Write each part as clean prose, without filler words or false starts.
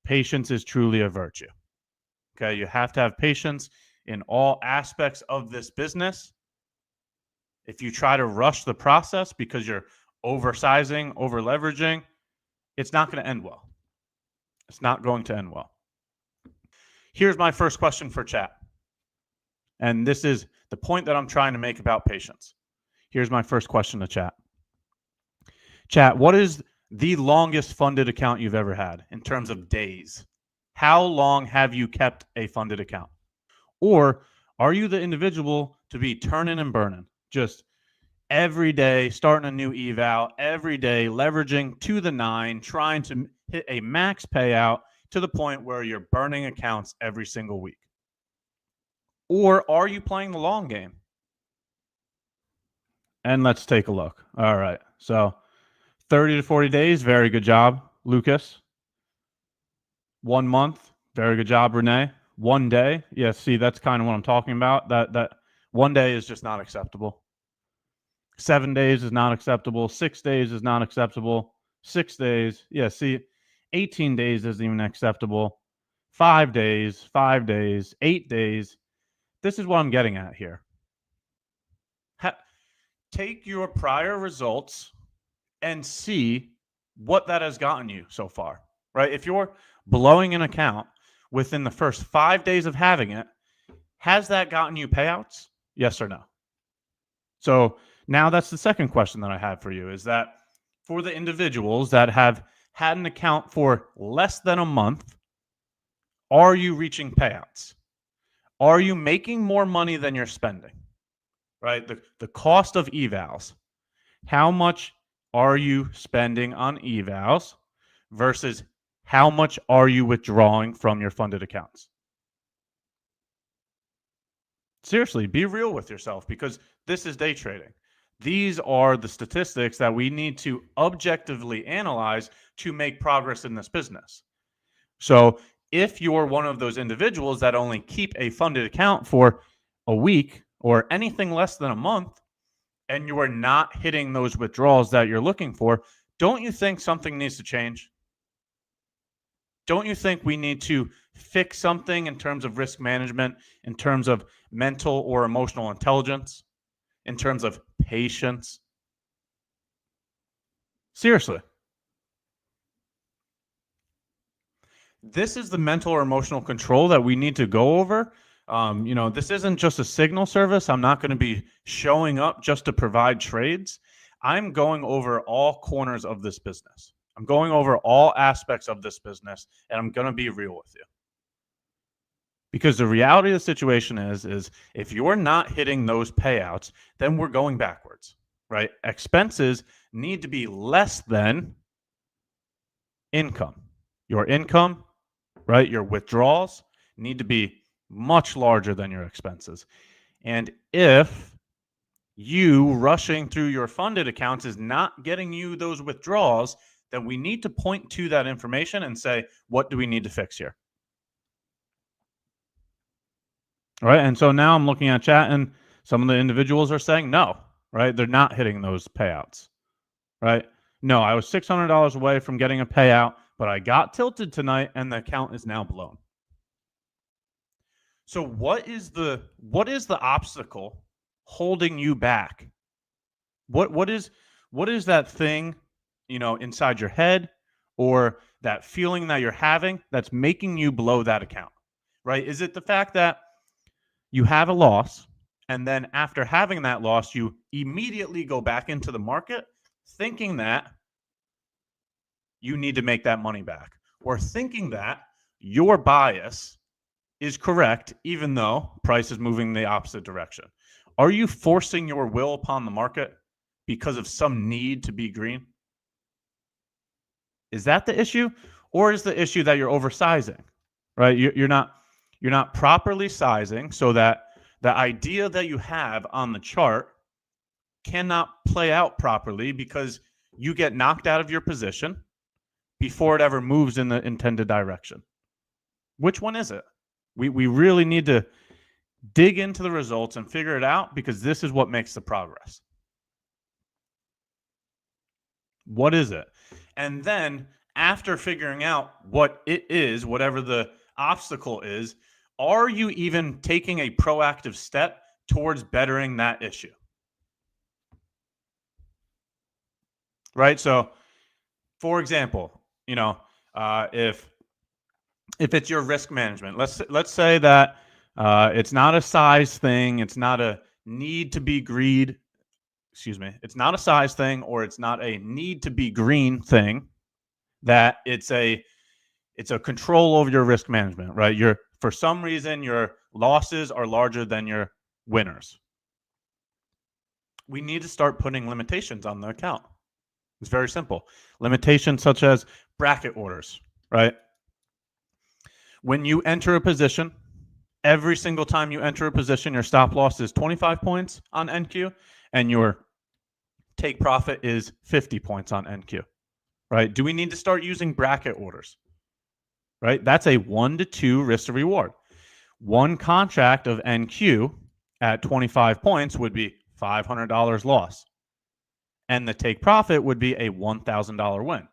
patience is truly a virtue. Okay, you have to have patience in all aspects of this business. If you try to rush the process because you're oversizing, over leveraging, it's not going to end well. It's not going to end well. Here's my first question for chat. And this is the point that I'm trying to make about patience. Here's my first question to chat. Chat, what is the longest funded account you've ever had in terms of days? How long have you kept a funded account? Or are you the individual to be turning and burning? Just every day, starting a new eval, every day, leveraging to the nine, trying to hit a max payout to the point where you're burning accounts every single week? Or are you playing the long game? And let's take a look. All right. So 30 to 40 days. Very good job, Lucas. 1 month. Very good job, Renee. 1 day. Yeah, see, that's kind of what I'm talking about. That 1 day is just not acceptable. 7 days is not acceptable. 6 days is not acceptable. 6 days. Yeah, see, 18 days isn't even acceptable. 5 days, 5 days, 8 days. This is what I'm getting at here. Take your prior results and see what that has gotten you so far, right? If you're blowing an account within the first 5 days of having it, has that gotten you payouts? Yes or no? So now that's the second question that I have for you, is that for the individuals that have had an account for less than a month, are you reaching payouts? Are you making more money than you're spending? Right? The cost of evals. How much are you spending on evals versus how much are you withdrawing from your funded accounts? Seriously, be real with yourself, because this is day trading. These are the statistics that we need to objectively analyze to make progress in this business. So if you're one of those individuals that only keep a funded account for a week or anything less than a month, and you are not hitting those withdrawals that you're looking for, don't you think something needs to change? Don't you think we need to fix something in terms of risk management, in terms of mental or emotional intelligence, in terms of patience? Seriously. This is the mental or emotional control that we need to go over. This isn't just a signal service. I'm not going to be showing up just to provide trades. I'm going over all corners of this business. I'm going over all aspects of this business, and I'm going to be real with you. Because the reality of the situation is if you're not hitting those payouts, then we're going backwards, right? Expenses need to be less than income. Your income, right? Your withdrawals need to be much larger than your expenses. And if you rushing through your funded accounts is not getting you those withdrawals, then we need to point to that information and say, what do we need to fix here? All right. And so now I'm looking at chat, and some of the individuals are saying no, right? They're not hitting those payouts, right? No, I was $600 away from getting a payout, but I got tilted tonight and the account is now blown. So what is the obstacle holding you back? What is that thing, inside your head, or that feeling that you're having that's making you blow that account, right? Is it the fact that you have a loss, and then after having that loss, you immediately go back into the market thinking that you need to make that money back, or thinking that your bias is correct even though price is moving the opposite direction? Are you forcing your will upon the market because of some need to be green? Is that the issue? Or is the issue that you're oversizing, right? You're not properly sizing so that the idea that you have on the chart cannot play out properly because you get knocked out of your position before it ever moves in the intended direction. Which one is it? We really need to dig into the results and figure it out, because this is what makes the progress. What is it? And then after figuring out what it is, whatever the obstacle is, are you even taking a proactive step towards bettering that issue? Right? So, for example, if it's your risk management, let's say that it's not a size thing, it's not a need to be greed. Excuse me, it's not a size thing, or it's not a need to be green thing. That it's a control over your risk management, right? For some reason your losses are larger than your winners. We need to start putting limitations on the account. It's very simple. Limitations such as bracket orders, right? When you enter a position, every single time you enter a position, your stop loss is 25 points on NQ and your take profit is 50 points on NQ, right? Do we need to start using bracket orders, right? That's a 1 to 2 risk to reward. One contract of NQ at 25 points would be $500 loss. And the take profit would be a $1,000 win.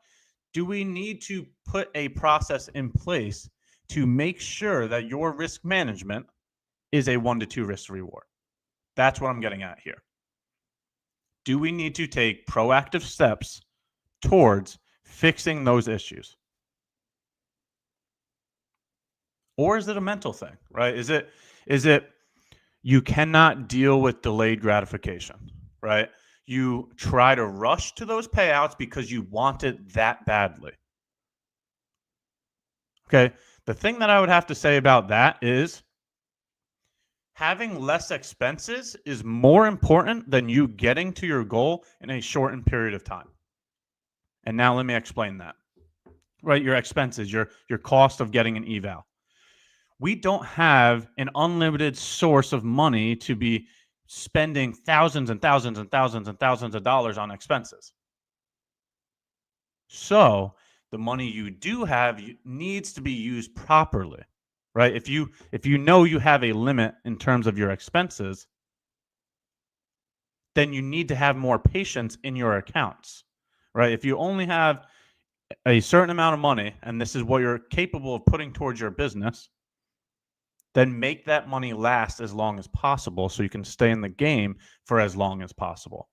Do we need to put a process in place to make sure that your risk management is a 1 to 2 risk to reward? That's what I'm getting at here. Do we need to take proactive steps towards fixing those issues? Or is it a mental thing, right? Is it you cannot deal with delayed gratification, right? You try to rush to those payouts because you want it that badly. Okay. The thing that I would have to say about that is having less expenses is more important than you getting to your goal in a shortened period of time. And now let me explain that. Right? Your expenses, your cost of getting an eval. We don't have an unlimited source of money to be spending thousands and thousands and thousands and thousands of dollars on expenses. So the money you do have needs to be used properly, right? If you know you have a limit in terms of your expenses, then you need to have more patience in your accounts, right? If you only have a certain amount of money and this is what you're capable of putting towards your business, then make that money last as long as possible so you can stay in the game for as long as possible.